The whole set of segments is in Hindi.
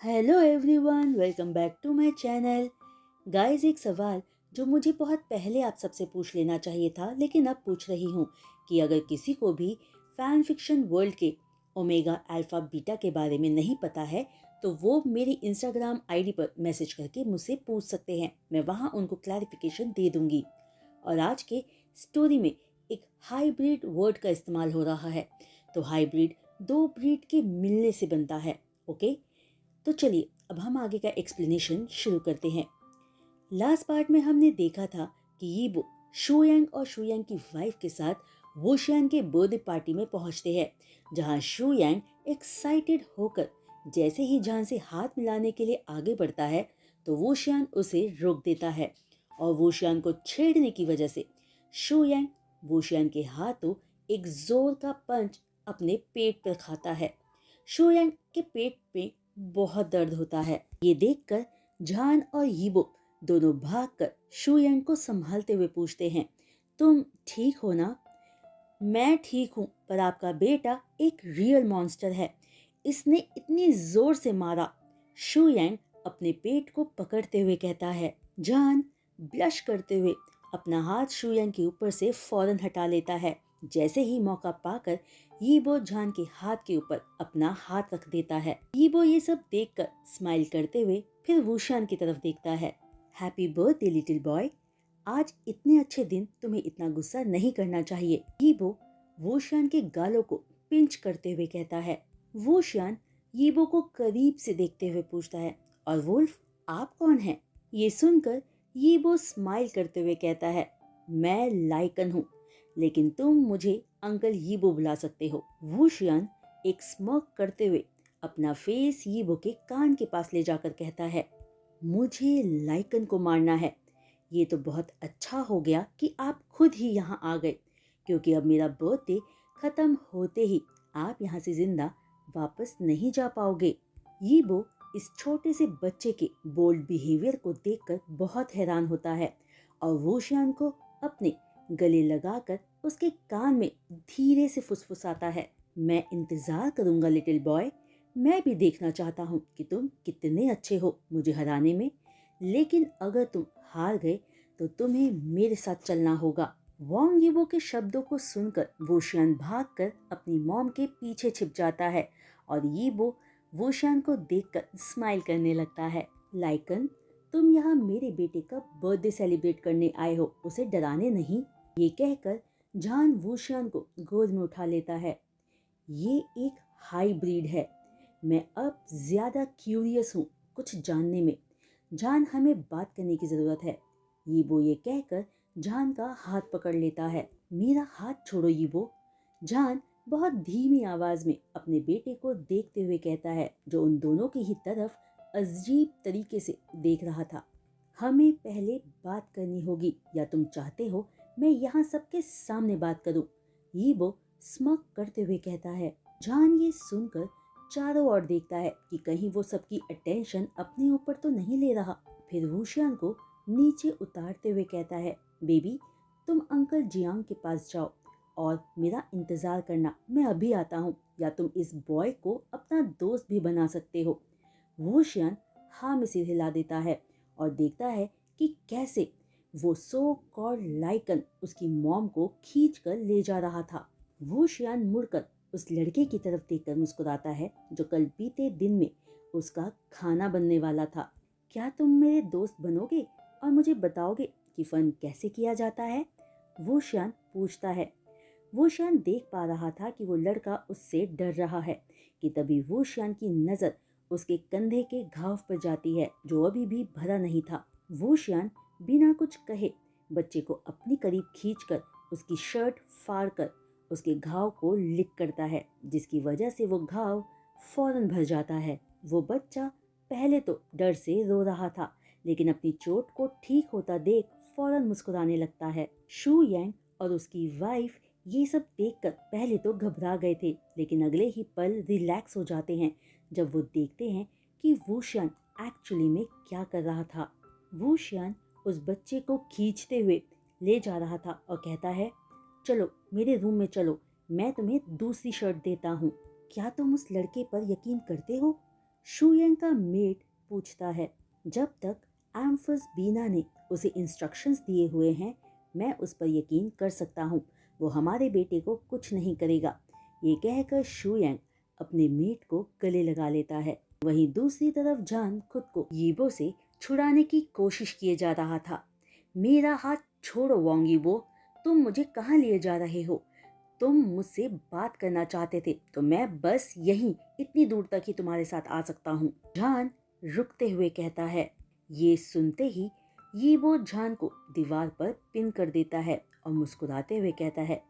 Hello everyone, welcome back to my channel. Guys, एक सवाल जो मुझे बहुत पहले आप सबसे पूछ लेना चाहिए था, लेकिन अब पूछ रही हूँ कि अगर किसी को भी फैन फिक्शन वर्ल्ड के ओमेगा अल्फा बीटा के बारे में नहीं पता है तो वो मेरी इंस्टाग्राम आईडी पर मैसेज करके मुझसे पूछ सकते हैं। मैं वहाँ उनको क्लैरिफिकेशन दे दूंगी। और आज के स्टोरी में एक हाइब्रिड वर्ड का इस्तेमाल हो रहा है। तो हाइब्रिड दो ब्रीड के मिलने से बनता है। ओके, तो चलिए अब हम आगे का एक्सप्लेनेशन शुरू करते हैं। लास्ट पार्ट में हमने देखा था कि यीबो शूयंग और शूयंग की वाइफ के साथ वोशियान के बर्थडे पार्टी में पहुंचते हैं, जहां शूयंग एक्साइटेड होकर जैसे ही जान से हाथ मिलाने के लिए आगे बढ़ता है तो वोशियान उसे रोक देता है। और वोशियान को छेड़ने की वजह से शूयंग वोशियान के हाथों एक जोर का पंच अपने पेट पर खाता है। शूयंग के पेट में बहुत दर्द होता है। ये देखकर जान और यीबो दोनों भागकर शूयंग को संभालते हुए पूछते हैं, तुम ठीक हो ना? मैं ठीक हूँ, पर आपका बेटा एक रियल मॉन्स्टर है। इसने इतनी जोर से मारा। शूयंग अपने पेट को पकड़ते हुए कहता है। जान ब्लश करते हुए अपना हाथ शूयंग के ऊपर से फौरन हटा लेता है। जैसे ही मौका पाकर यीबो जान के हाथ के ऊपर अपना हाथ रख देता है। यीबो ये सब देखकर स्माइल करते हुए फिर वूशान की तरफ देखता है। Happy birthday little boy. आज इतने अच्छे दिन तुम्हें इतना गुस्सा नहीं करना चाहिए। यीबो वूशान के गालों को पिंच करते हुए कहता है। वूशान यीबो को करीब से देखते हुए पूछता है, और वुल्फ आप कौन हैं? ये सुनकर यीबो स्माइल करते हुए कहता है, मैं लाइकन हूँ, लेकिन तुम मुझे अंकल यीबो बुला सकते हो। वूशियान एक स्मर्क करते हुए अपना फेस यीबो के कान के पास ले जाकर कहता है, मुझे लाइकन को मारना है। ये तो बहुत अच्छा हो गया कि आप खुद ही यहाँ आ गए, क्योंकि अब मेरा बर्थडे खत्म होते ही आप यहाँ से जिंदा वापस नहीं जा पाओगे। यीबो इस छोटे से बच्चे के बोल्ड बिहेवियर को देखकर बहुत हैरान होता है और वोशियान को अपने गले लगाकर उसके कान में धीरे से फुसफुसाता है, मैं इंतजार करूंगा लिटिल बॉय। मैं भी देखना चाहता हूँ कि तुम कितने अच्छे हो मुझे हराने में, लेकिन अगर तुम हार गए तो तुम्हें मेरे साथ चलना होगा। वोंग यीबो के शब्दों को सुनकर वोशियान भागकर अपनी मॉम के पीछे छिप जाता है और यीबो वोशियान को देखकर स्माइल करने लगता है। लाइकन, तुम यहाँ मेरे बेटे का बर्थडे सेलिब्रेट करने आए हो, उसे डराने नहीं। ये कहकर जान वोशियान को गोद में उठा लेता है। ये एक हाइब्रिड है। मैं अब ज्यादा क्यूरियस हूँ कुछ जानने में। जान, हमें बात करने की जरूरत है। यीबो ये कहकर जान का हाथ पकड़ लेता है। मेरा हाथ छोड़ो यीबो। जान बहुत धीमी आवाज में अपने बेटे को देखते हुए कहता है, जो उन दोनों की ही तरफ अजीब तरीके से देख रहा था। हमें पहले बात करनी होगी, या तुम चाहते हो मैं यहाँ सबके सामने बात करूं? यीबो स्मक करते हुए कहता है। जान ये सुनकर चारों ओर देखता है कि कहीं वो सबकी अटेंशन अपने ऊपर तो नहीं ले रहा। फिर वूशियान को नीचे उतारते हुए कहता है, बेबी तुम अंकल जियांग के पास जाओ और मेरा इंतजार करना, मैं अभी आता हूँ। या तुम इस बॉय को अपना दोस्त भी बना सकते हो। वूशियान हाँ में सिर हिला देता है और देखता है कि कैसे वो सो कॉल्ड लाइकन उसकी मॉम को खींच कर ले जा रहा था। वूशियान मुड़कर उस लड़के की तरफ देखकर मुस्कुराता है जो कल बीते दिन में उसका खाना बनने वाला था। क्या तुम मेरे दोस्त बनोगे और मुझे बताओगे कि फन कैसे किया जाता है? वूशियान पूछता है। वूशियान देख पा रहा था कि वो लड़का उससे डर रहा है कि तभी वूशियान की नजर उसके कंधे के घाव पर जाती है जो अभी भी भरा नहीं था। वूशियान बिना कुछ कहे बच्चे को अपनी करीब खींचकर उसकी शर्ट फाड़कर उसके घाव को लिक करता है, जिसकी वजह से वो घाव फौरन भर जाता है। वो बच्चा पहले तो डर से रो रहा था, लेकिन अपनी चोट को ठीक होता देख फौरन मुस्कुराने लगता है। शू यांग और उसकी वाइफ ये सब देखकर पहले तो घबरा गए थे, लेकिन अगले ही पल रिलैक्स हो जाते हैं जब वो देखते हैं कि वूशियान एक्चुअली में क्या कर रहा था। वूशियान उस बच्चे को खींचते हुए ले जा रहा था और कहता है, चलो मेरे रूम में चलो, मैं तुम्हें दूसरी शर्ट देता हूँ। क्या तुम उस लड़के पर यकीन करते हो? शुयंग का मेट पूछता है, जब तक एम्फस बीना ने उसे इंस्ट्रक्शंस दिए हुए हैं, मैं उस पर यकीन कर सकता हूँ। वो हमारे बेटे को कुछ नहीं करेगा। ये कहकर शुयंग अपने मेट को गले लगा लेता है। वहीं दूसरी तरफ जान खुद को यीबो से छुड़ाने की कोशिश किए जा रहा था। मेरा हाथ छोड़ो वांग यीबो, तुम मुझे कहाँ लिए जा रहे हो? तुम मुझसे बात करना चाहते थे तो मैं बस यहीं इतनी दूर तक ही तुम्हारे साथ आ सकता हूँ। जान रुकते हुए कहता है। ये सुनते ही यीबो जान को दीवार पर पिन कर देता है और मुस्कुराते हुए कहता है,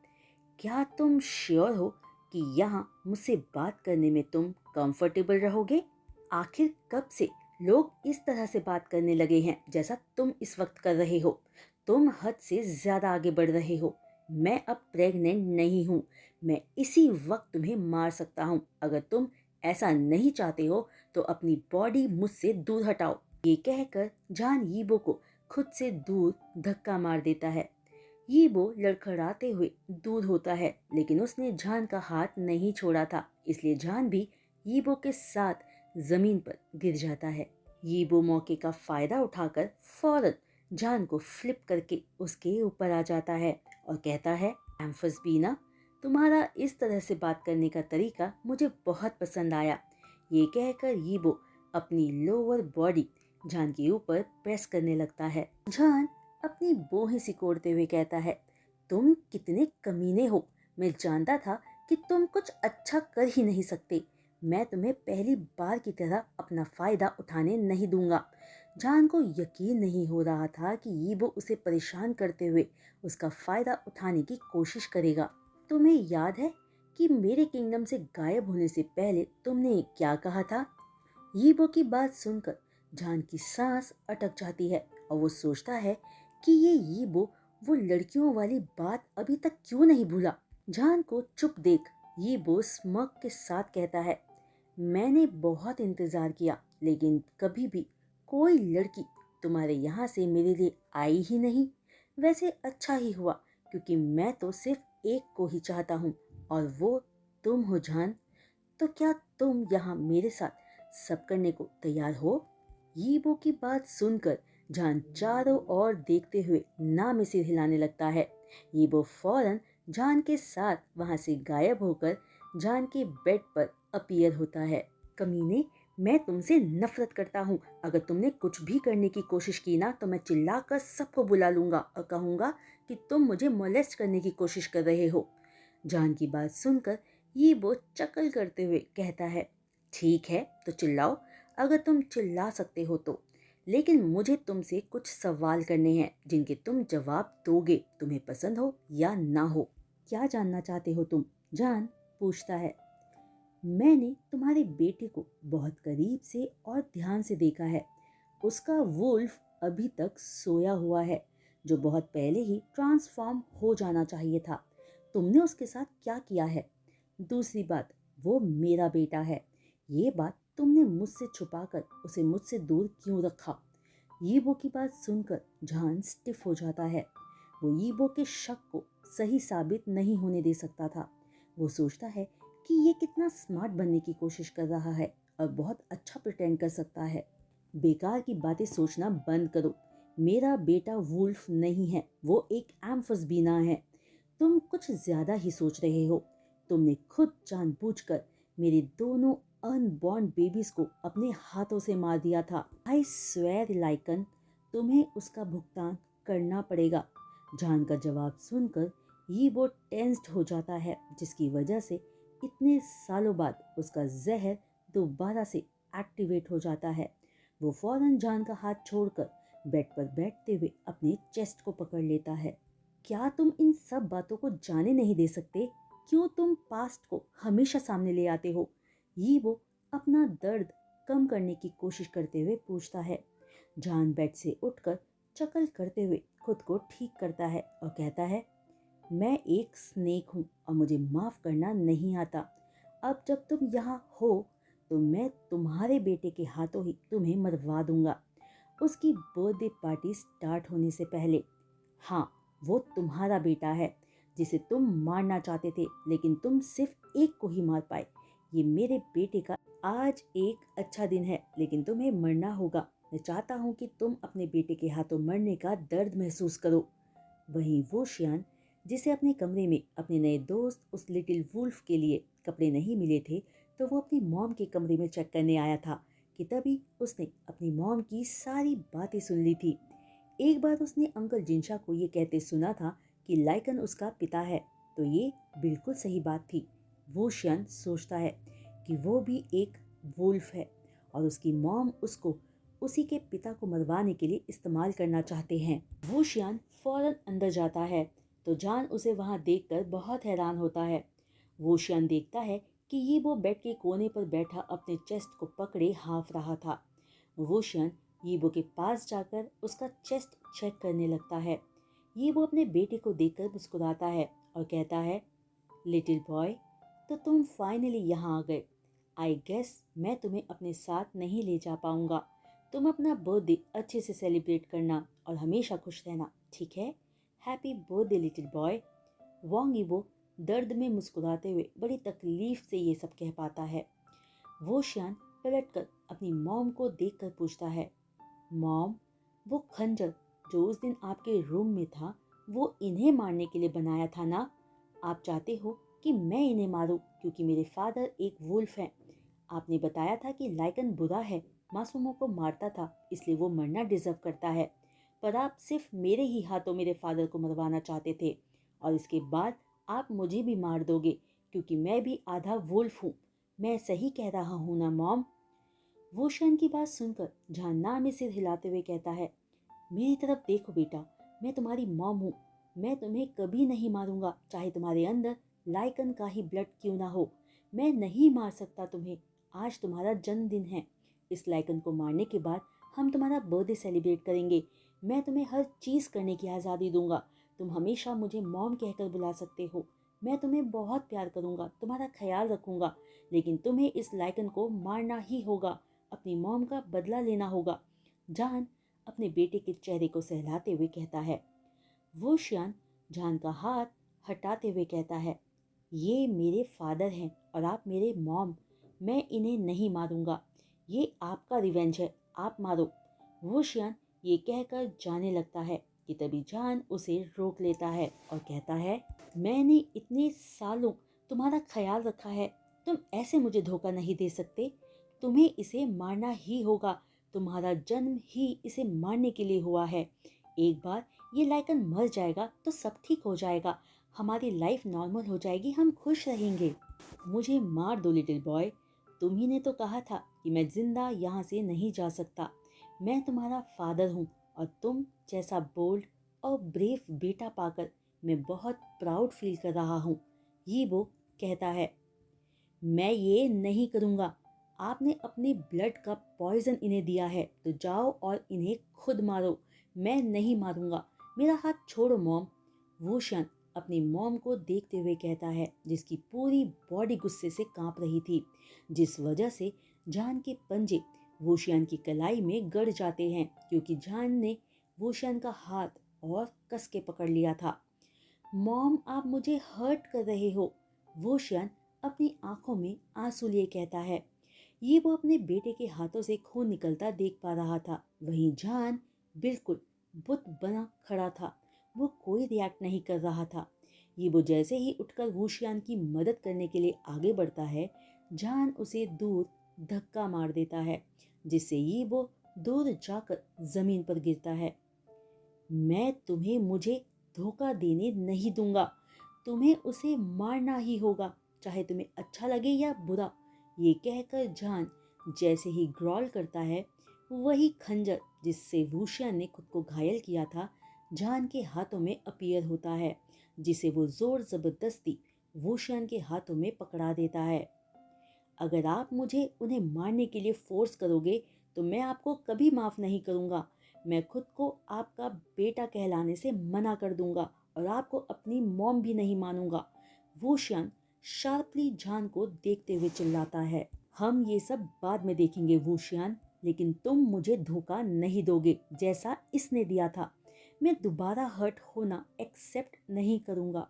क्या तुम श्योर हो कि यहाँ मुझसे बात करने में तुम कंफर्टेबल रहोगे? आखिर कब से लोग इस तरह से बात करने लगे हैं जैसा तुम इस वक्त कर रहे हो? तुम हद से ज्यादा आगे बढ़ रहे हो। मैं अब प्रेग्नेंट नहीं हूँ। मैं इसी वक्त तुम्हें मार सकता हूँ। अगर तुम ऐसा नहीं चाहते हो तो अपनी बॉडी मुझसे दूर हटाओ। ये कहकर जान यीबो को खुद से दूर धक्का मार देता है। यीबो लड़खड़ाते हुए दूर होता है, लेकिन उसने जान का हाथ नहीं छोड़ा था, इसलिए जान भी यीबो के साथ जमीन पर गिर जाता है। यीबो मौके का फायदा उठाकर फौरन जान को फ्लिप करके उसके ऊपर आ जाता है और कहता है, एम्फस बीना, तुम्हारा इस तरह से बात करने का तरीका मुझे बहुत पसंद आया। ये कहकर यीबो अपनी लोअर बॉडी जान के ऊपर प्रेस करने लगता है। जान अपनी बोहें सिकोड़ते हुए कहता है, तुम कितने कमीने हो। मैं जानता था कि तुम कुछ अच्छा कर ही नहीं सकते। मैं तुम्हें पहली बार की तरह अपना फायदा उठाने नहीं दूंगा। जान को यकीन नहीं हो रहा था कि यीबो उसे परेशान करते हुए उसका फायदा उठाने की कोशिश करेगा। तुम्हें याद है कि मेरे किंगडम से गायब होने से पहले तुमने क्या कहा था? यीबो की बात सुनकर जान की सांस अटक जाती है और वो सोचता है कि ये यीबो वो लड़कियों वाली बात अभी तक क्यों नहीं भूला। जान को चुप देख यीबो स्मग के साथ कहता है, मैंने बहुत इंतजार किया, लेकिन कभी भी कोई लड़की तुम्हारे यहाँ से मेरे लिए आई ही नहीं। वैसे अच्छा ही हुआ, क्योंकि मैं तो सिर्फ एक को ही चाहता हूँ और वो तुम हो जान। तो क्या तुम यहाँ मेरे साथ सब करने को तैयार हो? यीबो की बात सुनकर जान चारों ओर देखते हुए ना में सिर हिलाने लगता है। यीबो फौरन जान के साथ वहां से गायब होकर जान के बेड पर अपीयर होता है। कमीने, मैं तुमसे नफरत करता हूँ। अगर तुमने कुछ भी करने की कोशिश की ना तो मैं चिल्लाकर सबको बुला लूंगा और कहूंगा कि तुम मुझे मोलेस्ट करने की कोशिश कर रहे हो। जान की बात सुनकर यीबो चकल करते हुए कहता है, ठीक है तो चिल्लाओ, अगर तुम चिल्ला सकते हो तो। लेकिन मुझे तुमसे कुछ सवाल करने हैं जिनके तुम जवाब दोगे, तुम्हें पसंद हो या ना हो। क्या जानना चाहते हो तुम? जान पूछता है। मैंने तुम्हारे बेटे को बहुत करीब से और ध्यान से देखा है। उसका वुल्फ अभी तक सोया हुआ है, जो बहुत पहले ही ट्रांसफॉर्म हो जाना चाहिए था। तुमने उसके साथ क्या किया है? दूसरी बात, वो मेरा बेटा है। ये बात तुमने मुझसे छुपाकर उसे मुझसे दूर क्यों रखा? यीबो की बात सुनकर जान स्टिफ हो जाता है। वो यीबो के शक को सही साबित नहीं होने दे सकता था। वो सोचता है कि ये कितना स्मार्ट बनने की कोशिश कर रहा है और बहुत अच्छा प्रिटेंड कर सकता है। बेकार की बातें सोचना बंद करो। मेरा बेटा वुल्फ नहीं है, वो एक एम्फस बीना है। तुम कुछ ज्यादा ही सोच रहे हो। तुमने खुद जानबूझकर मेरे दोनों अनबॉर्न बेबीज को अपने हाथों से मार दिया था। आई स्वेयर लाइकन, तुम्हें उसका भुगतान करना पड़ेगा। जान का जवाब सुनकर यीबो टेंस्ड हो जाता है, जिसकी वजह से इतने सालों बाद उसका जहर दोबारा से एक्टिवेट हो जाता है। वो फौरन जान का हाथ छोड़कर बेड पर बैठते हुए अपने चेस्ट को पकड़ लेता है। क्या तुम इन सब बातों को जाने नहीं दे सकते? क्यों तुम पास्ट को हमेशा सामने ले आते हो? यीबो अपना दर्द कम करने की कोशिश करते हुए पूछता है। जान बेड से उठकर चकल करते हुए खुद को ठीक करता है और कहता है, मैं एक स्नेक हूँ और मुझे माफ करना नहीं आता। अब जब तुम यहाँ हो तो मैं तुम्हारे बेटे के हाथों ही तुम्हें मरवा दूंगा, उसकी बर्थडे पार्टी स्टार्ट होने से पहले। हाँ, वो तुम्हारा बेटा है जिसे तुम मारना चाहते थे, लेकिन तुम सिर्फ एक को ही मार पाए। ये मेरे बेटे का आज एक अच्छा दिन है, लेकिन तुम्हें मरना होगा। मैं चाहता हूँ कि तुम अपने बेटे के हाथों मरने का दर्द महसूस करो। वहीं वो शियान, जिसे अपने कमरे में अपने नए दोस्त उस लिटिल वुल्फ के लिए कपड़े नहीं मिले थे, तो वो अपनी मॉम के कमरे में चेक करने आया था कि तभी उसने अपनी मॉम की सारी बातें सुन ली थी। एक बार उसने अंकल जिनशा को ये कहते सुना था कि लाइकन उसका पिता है, तो ये बिल्कुल सही बात थी। वो शियान सोचता है कि वो भी एक वुल्फ है और उसकी मॉम उसको उसी के पिता को मरवाने के लिए इस्तेमाल करना चाहते हैं। वो शियान फौरन अंदर जाता है तो जान उसे वहां देखकर बहुत हैरान होता है। वो शियान देखता है कि ये वो बेड के कोने पर बैठा अपने चेस्ट को पकड़े हाँफ रहा था। वो शियान यीबो के पास जाकर उसका चेस्ट चेक करने लगता है। ये वो अपने बेटे को देखकर मुस्कुराता है और कहता है, लिटिल बॉय, तो तुम फाइनली यहाँ आ गए। आई गेस मैं तुम्हें अपने साथ नहीं ले जा पाऊंगा। तुम अपना बर्थडे अच्छे से सेलिब्रेट करना और हमेशा खुश रहना, ठीक है? Happy birthday little boy. Wang Yibo दर्द में मुस्कुराते हुए बड़ी तकलीफ से ये सब कह पाता है। वो शियान पलटकर अपनी मॉम को देखकर पूछता है, मॉम, वो खंजर जो उस दिन आपके रूम में था, वो इन्हें मारने के लिए बनाया था ना? आप चाहते हो कि मैं इन्हें मारूं क्योंकि मेरे फादर एक वुल्फ हैं। आपने बताया था कि लाइकन बुरा है, मासूमों को मारता था, इसलिए वो मरना डिजर्व करता है। पर आप सिर्फ मेरे ही हाथों मेरे फादर को मरवाना चाहते थे और इसके बाद आप मुझे भी मार दोगे क्योंकि मैं भी आधा वुल्फ हूँ। मैं सही कह रहा हूँ ना मॉम? वो शन की बात सुनकर जानना में सिर हिलाते हुए कहता है, मेरी तरफ देखो बेटा, मैं तुम्हारी मॉम हूँ। मैं तुम्हें कभी नहीं मारूंगा, चाहे तुम्हारे अंदर लाइकन का ही ब्लड क्यों ना हो। मैं नहीं मार सकता तुम्हें। आज तुम्हारा जन्मदिन है। इस लाइकन को मारने के बाद हम तुम्हारा बर्थडे सेलिब्रेट करेंगे। मैं तुम्हें हर चीज़ करने की आज़ादी दूंगा। तुम हमेशा मुझे मॉम कहकर बुला सकते हो। मैं तुम्हें बहुत प्यार करूंगा, तुम्हारा ख्याल रखूंगा, लेकिन तुम्हें इस लाइकन को मारना ही होगा। अपनी मॉम का बदला लेना होगा। जान अपने बेटे के चेहरे को सहलाते हुए कहता है। वो शियान जान का हाथ हटाते हुए कहता है, ये मेरे फादर हैं और आप मेरे मॉम। मैं इन्हें नहीं मारूंगा। ये आपका रिवेंज है, आप मारो। वो शियान ये कहकर जाने लगता है कि तभी जान उसे रोक लेता है और कहता है, मैंने इतने सालों तुम्हारा ख्याल रखा है। तुम ऐसे मुझे धोखा नहीं दे सकते। तुम्हें इसे मारना ही होगा। तुम्हारा जन्म ही इसे मारने के लिए हुआ है। एक बार ये लाइकन मर जाएगा तो सब ठीक हो जाएगा। हमारी लाइफ नॉर्मल हो जाएगी, हम खुश रहेंगे। मुझे मार दो लिटिल बॉय। तुम्ही ने तो कहा था कि मैं जिंदा यहाँ से नहीं जा सकता। मैं तुम्हारा फादर हूँ और तुम जैसा बोल्ड और ब्रेव बेटा पाकर मैं बहुत प्राउड फील कर रहा हूँ। ये वो कहता है, मैं ये नहीं करूँगा। आपने अपने ब्लड का पॉइजन इन्हें दिया है, तो जाओ और इन्हें खुद मारो। मैं नहीं मारूंगा। मेरा हाथ छोड़ो मॉम। वो शन अपनी मॉम को देखते हुए कहता है, जिसकी पूरी बॉडी गुस्से से कांप रही थी, जिस वजह से जान के पंजे वोशियान की कलाई में गड़ जाते हैं क्योंकि जान ने वोशियान का हाथ और कस के पकड़ लिया था। मॉम, आप मुझे हर्ट कर रहे हो। वोशियान अपनी आंखों में आंसू लिए कहता है। ये वो अपने बेटे के हाथों से खून निकलता देख पा रहा था। वहीं जान बिल्कुल बुत बना खड़ा था। वो कोई रिएक्ट नहीं कर रहा था। ये वो जैसे ही उठकर वूशियान की मदद करने के लिए आगे बढ़ता है, जान उसे दूर धक्का मार देता है, जिससे ये वो दूर जाकर जमीन पर गिरता है। मैं तुम्हें मुझे धोखा देने नहीं दूंगा। तुम्हें उसे मारना ही होगा, चाहे तुम्हें अच्छा लगे या बुरा। ये कहकर जान जैसे ही ग्रॉल करता है, वही खंजर जिससे वूशिया ने खुद को घायल किया था, जान के हाथों में अपीयर होता है, जिसे वो जोर जबरदस्ती वूशियान के हाथों में पकड़ा देता है। अगर आप मुझे उन्हें मारने के लिए फोर्स करोगे तो मैं आपको कभी माफ़ नहीं करूँगा। मैं खुद को आपका बेटा कहलाने से मना कर दूंगा और आपको अपनी मॉम भी नहीं मानूंगा। वो शियान शार्पली जान को देखते हुए चिल्लाता है, हम ये सब बाद में देखेंगे वूशियान, लेकिन तुम मुझे धोखा नहीं दोगे जैसा इसने दिया था। मैं दोबारा हर्ट होना एक्सेप्ट नहीं करूँगा।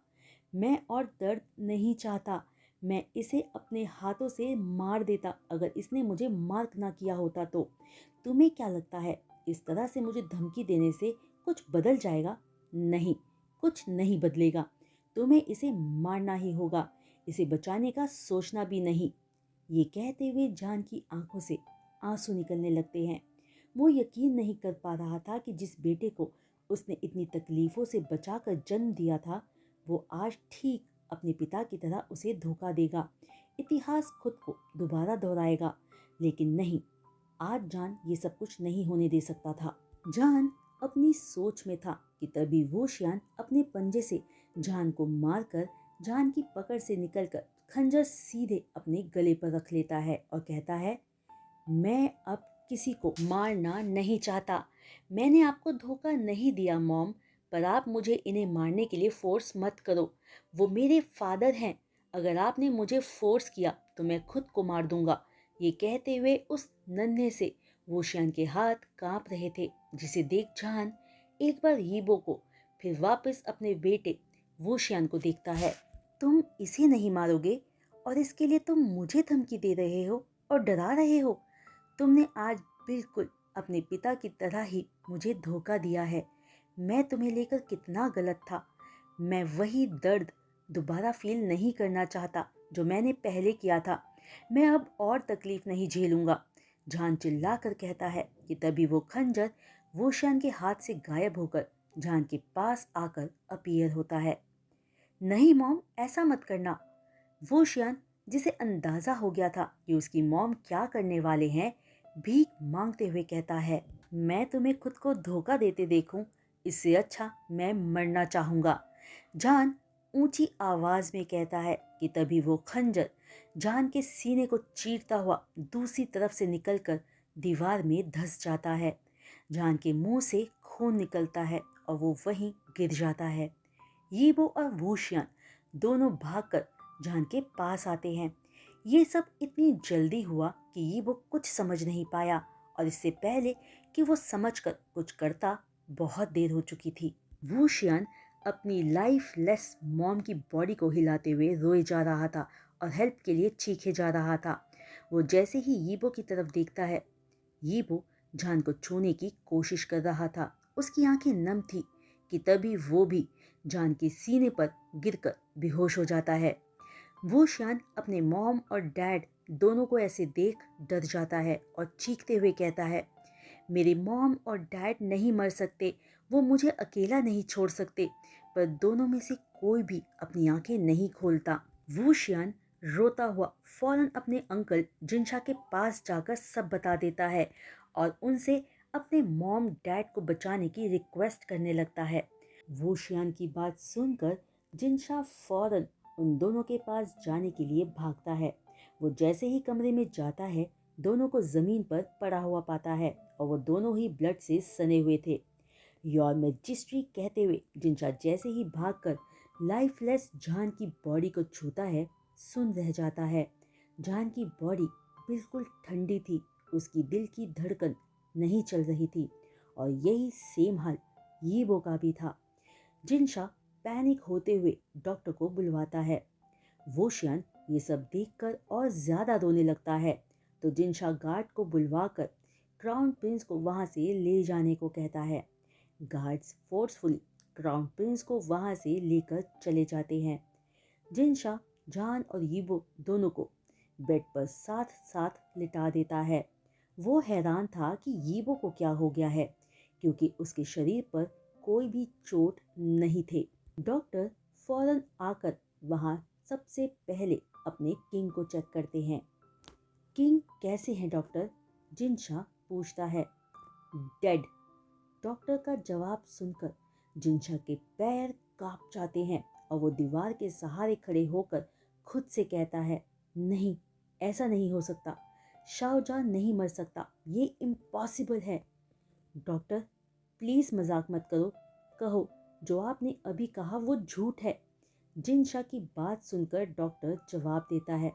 मैं और दर्द नहीं चाहता। मैं इसे अपने हाथों से मार देता अगर इसने मुझे मार्क ना किया होता तो। तुम्हें क्या लगता है इस तरह से मुझे धमकी देने से कुछ बदल जाएगा? नहीं, कुछ नहीं बदलेगा। तुम्हें इसे मारना ही होगा, इसे बचाने का सोचना भी नहीं। ये कहते हुए जान की आंखों से आंसू निकलने लगते हैं। वो यकीन नहीं कर पा रहा था कि जिस बेटे को उसने इतनी तकलीफों से बचाकर जन्म दिया था, वो आज ठीक अपने पिता की तरह उसे धोखा देगा। इतिहास खुद को दोबारा दोहराएगा। लेकिन नहीं, आज जान ये सब कुछ नहीं होने दे सकता था। जान अपनी सोच में था कि तभी वो शियान अपने पंजे से जान को मारकर जान की पकड़ से निकलकर खंजर सीधे अपने गले पर रख लेता है और कहता है, मैं अब किसी को मारना नहीं चाहता। मैंने आपको धोखा नहीं दिया मॉम, पर आप मुझे इन्हें मारने के लिए फोर्स मत करो। वो मेरे फादर हैं। अगर आपने मुझे फोर्स किया तो मैं खुद को मार दूंगा। ये कहते हुए उस नन्हे से वोशियान के हाथ कांप रहे थे, जिसे देख जान एक बार यीबो को फिर वापस अपने बेटे वोशियान को देखता है। तुम इसे नहीं मारोगे और इसके लिए तुम मुझे धमकी दे रहे हो और डरा रहे हो। तुमने आज बिल्कुल अपने पिता की तरह ही मुझे धोखा दिया है। मैं तुम्हें लेकर कितना गलत था। मैं वही दर्द दोबारा फील नहीं करना चाहता जो मैंने पहले किया था। मैं अब और तकलीफ नहीं झेलूंगा। जान चिल्ला कर कहता है कि तभी वो खंजर वोशियान के हाथ से गायब होकर जान के पास आकर अपीयर होता है। नहीं मॉम, ऐसा मत करना। वोशियान, जिसे अंदाजा हो गया था कि उसकी मॉम क्या करने वाले हैं, भीख मांगते हुए कहता है, मैं तुम्हें खुद को धोखा देते देखूं, इससे अच्छा मैं मरना चाहूंगा। जान ऊंची आवाज में कहता है कि तभी वो खंजर जान के सीने को चीरता हुआ दूसरी तरफ से निकलकर दीवार में धंस जाता है। जान के मुंह से खून निकलता है और वो वहीं गिर जाता है। यीबो और वोशियान दोनों भागकर जान के पास आते हैं। ये सब इतनी जल्दी हुआ कि यीबो कुछ समझ नहीं पाया और इससे पहले कि वो समझकर कुछ करता बहुत देर हो चुकी थी। वूशियान अपनी लाइफलेस मॉम की बॉडी को हिलाते हुए रोए जा रहा था और हेल्प के लिए चीखे जा रहा था। वो जैसे ही यीबो की तरफ देखता है, यीबो जान को छूने की कोशिश कर रहा था। उसकी आंखें नम थी कि तभी वो भी जान के सीने पर गिरकर बेहोश हो जाता है। वो शियान अपने मॉम और डैड दोनों को ऐसे देख डर जाता है और चीखते हुए कहता है, मेरे मॉम और डैड नहीं मर सकते, वो मुझे अकेला नहीं छोड़ सकते। पर दोनों में से कोई भी अपनी आंखें नहीं खोलता। वो शियान रोता हुआ फौरन अपने अंकल जिनशा के पास जाकर सब बता देता है और उनसे अपने मॉम डैड को बचाने की रिक्वेस्ट करने लगता है। वो शियान की बात सुनकर जिनशा फौरन उन दोनों के पास जाने के लिए भागता है। वो जैसे ही कमरे में जाता है, दोनों को जमीन पर पड़ा हुआ पाता है और वो दोनों ही ब्लड से सने हुए थे। योर मैजेस्टी कहते हुए जिनशा जैसे ही भागकर लाइफलेस जान की बॉडी को छूता है, सुन रह जाता है। जान की बॉडी बिल्कुल ठंडी थी, उसकी दिल की धड़कन नहीं चल रही थी और यही सेम हाल यीबो का भी था। जिनशा पैनिक होते हुए डॉक्टर को बुलवाता है। वोशियन ये सब देखकर और ज्यादा रोने लगता है, तो जिनशा गार्ड को बुलवाकर क्राउन प्रिंस को वहां से ले जाने को कहता है। गार्ड्स फोर्सफुली क्राउन प्रिंस को वहां से लेकर चले जाते हैं। जिनशा जान और यीबो दोनों को बेड पर साथ साथ लिटा देता है। वो हैरान था कि यीबो को क्या हो गया है, क्योंकि उसके शरीर पर कोई भी चोट नहीं थे। डॉक्टर फौरन आकर वहां सबसे पहले अपने किंग को चेक करते हैं। किंग कैसे हैं डॉक्टर? जिनशा पूछता है। डेड, डॉक्टर का जवाब सुनकर जिनशा के पैर कांप जाते हैं और वो दीवार के सहारे खड़े होकर खुद से कहता है, नहीं, ऐसा नहीं हो सकता। शाओजान नहीं मर सकता, ये इम्पॉसिबल है। डॉक्टर प्लीज मजाक मत करो, कहो जो आपने अभी कहा वो झूठ है। जिनशा की बात सुनकर डॉक्टर जवाब देता है,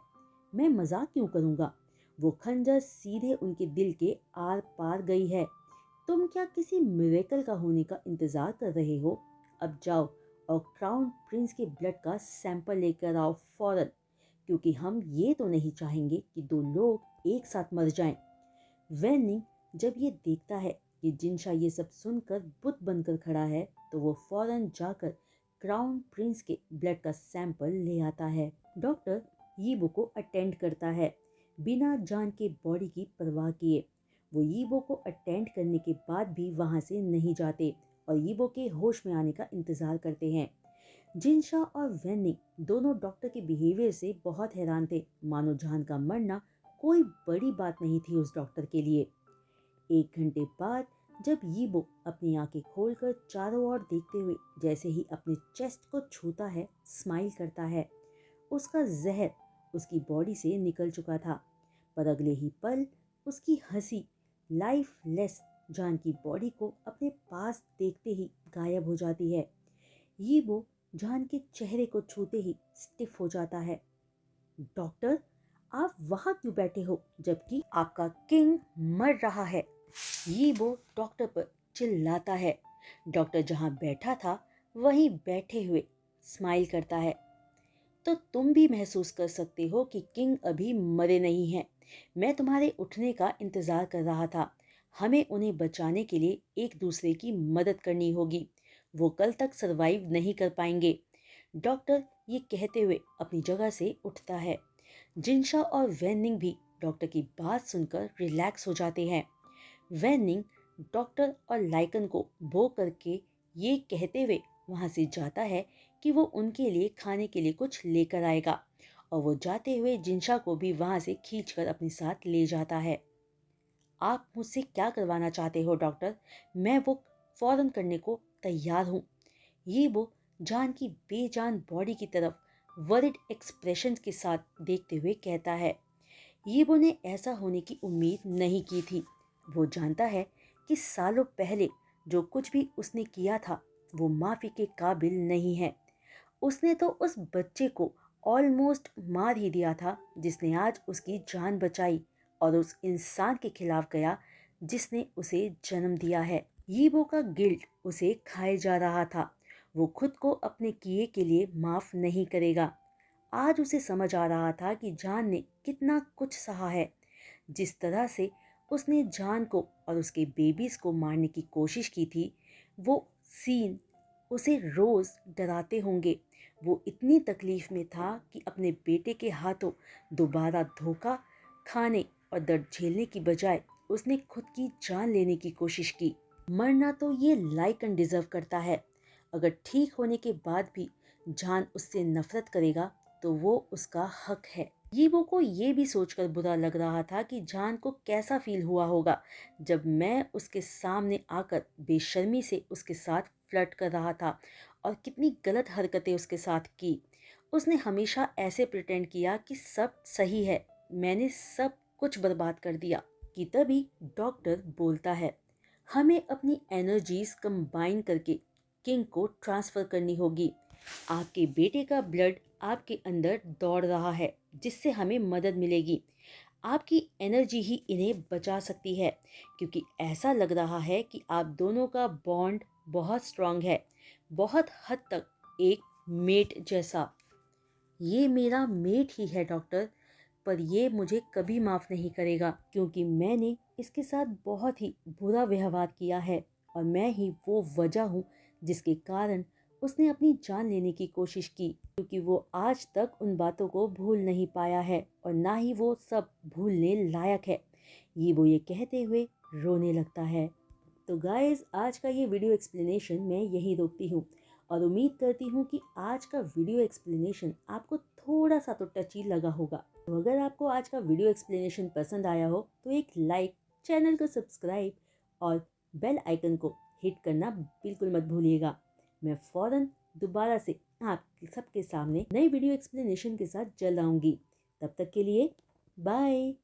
मैं मजाक क्यों करूंगा? वो खंजर सीधे उनके दिल के आर पार गई है। तुम क्या किसी मिरेकल का होने का इंतजार कर रहे हो? अब जाओ और क्राउन प्रिंस के ब्लड का सैंपल लेकर आओ फौरन, क्योंकि हम ये तो नहीं चाहेंगे कि दो लोग एक साथ मर जाएं। वैनिंग जब ये देखता है कि जिनशा ये सब सुनकर बुत बनकर खड़ा है तो वो फौरन जाकर क्राउन प्रिंस के ब्लड का सैंपल ले आता है। डॉक्टर यीबो को अटेंड करता है बिना जान के बॉडी की परवाह किए। वो यीबो को अटेंड करने के बाद भी वहां से नहीं जाते और यीबो के होश में आने का इंतजार करते हैं। जिनशा और वैनिंग दोनों डॉक्टर के बिहेवियर से बहुत हैरान थे, मानो जान का मरना कोई बड़ी बात नहीं थी उस डॉक्टर के लिए। 1 घंटे बाद जब यीबो अपनी आंखें खोलकर चारों ओर देखते हुए जैसे ही अपने चेस्ट को छूता है, स्माइल करता है, उसका जहर उसकी बॉडी से निकल चुका था। पर अगले ही पल उसकी हंसी लाइफलेस जान की बॉडी को अपने पास देखते ही गायब हो जाती है। यीबो जान के चेहरे को छूते ही स्टिफ हो जाता है। डॉक्टर, आप वहां क्यों बैठे हो जबकि आपका किंग मर रहा है? यीबो डॉक्टर पर चिल्लाता है। डॉक्टर जहां बैठा था वहीं बैठे हुए स्माइल करता है। तो तुम भी महसूस कर सकते हो कि किंग अभी मरे नहीं हैं। मैं तुम्हारे उठने का इंतजार कर रहा था। हमें उन्हें बचाने के लिए एक दूसरे की मदद करनी होगी। वो कल तक सरवाइव नहीं कर पाएंगे। डॉक्टर ये कहते हुए अपनी जगह से उठता है। जिनशा और वैनिंग भी डॉक्टर की बात सुनकर रिलैक्स हो जाते हैं। वैनिंग डॉक्टर और लाइकन को बो करके ये कहते हुए वहां से जाता है कि वो उनके लिए खाने के लिए कुछ लेकर आएगा और वो जाते हुए जिनशा को भी वहां से खींचकर अपने साथ ले जाता है। आप मुझसे क्या करवाना चाहते हो डॉक्टर? मैं वो फौरन करने को तैयार हूँ। ये वो जान की बेजान बॉडी की तरफ वरिड एक्सप्रेशन के साथ देखते हुए कहता है। यीबो ने ऐसा होने की उम्मीद नहीं की थी। वो जानता है कि सालों पहले जो कुछ भी उसने किया था वो माफी के काबिल नहीं है। उसने तो उस बच्चे को ऑलमोस्ट मार ही दिया था जिसने आज उसकी जान बचाई और उस इंसान के खिलाफ गया जिसने उसे जन्म दिया है। यीबो का गिल्ट उसे खाए जा रहा था। वो खुद को अपने किए के लिए माफ नहीं करेगा। आज उसे समझ आ रहा था कि जान ने कितना कुछ सहा है। जिस तरह से उसने जान को और उसके बेबीज को मारने की कोशिश की थी, वो सीन उसे रोज डराते होंगे। वो इतनी तकलीफ में था कि अपने बेटे के हाथों दोबारा धोखा खाने और दर्द झेलने की बजाय उसने खुद की जान लेने की कोशिश की। मरना तो ये लाइकन डिजर्व करता है। अगर ठीक होने के बाद भी जान उससे नफरत करेगा तो वो उसका हक है। यीबो को ये भी सोचकर बुरा लग रहा था कि जान को कैसा फील हुआ होगा जब मैं उसके सामने आकर बेशर्मी से उसके साथ फ्लर्ट कर रहा था और कितनी गलत हरकतें उसके साथ की। उसने हमेशा ऐसे प्रिटेंड किया कि सब सही है, मैंने सब कुछ बर्बाद कर दिया। कि तभी डॉक्टर बोलता है, हमें अपनी एनर्जीज कंबाइन करके किंग को ट्रांसफर करनी होगी। आपके बेटे का ब्लड आपके अंदर दौड़ रहा है जिससे हमें मदद मिलेगी। आपकी एनर्जी ही इन्हें बचा सकती है क्योंकि ऐसा लग रहा है कि आप दोनों का बॉन्ड बहुत स्ट्रांग है, बहुत हद तक एक मेट जैसा। ये मेरा मेट ही है डॉक्टर, पर ये मुझे कभी माफ़ नहीं करेगा क्योंकि मैंने इसके साथ बहुत ही बुरा व्यवहार किया है और मैं ही वो वजह हूँ जिसके कारण उसने अपनी जान लेने की कोशिश की, क्योंकि वो आज तक उन बातों को भूल नहीं पाया है और ना ही वो सब भूलने लायक है। ये कहते हुए रोने लगता है। तो गाइस, आज का ये वीडियो एक्सप्लेनेशन मैं यहीं रोकती हूँ और उम्मीद करती हूँ कि आज का वीडियो एक्सप्लेनेशन आपको थोड़ा सा तो टची लगा होगा। तो अगर आपको आज का वीडियो एक्सप्लेनेशन पसंद आया हो तो एक लाइक, चैनल को सब्सक्राइब और बेल आइकन को हिट करना बिल्कुल मत भूलिएगा। मैं फौरन दोबारा से आप सबके सामने नई वीडियो एक्सप्लेनेशन के साथ जल्द आऊँगी। तब तक के लिए बाय।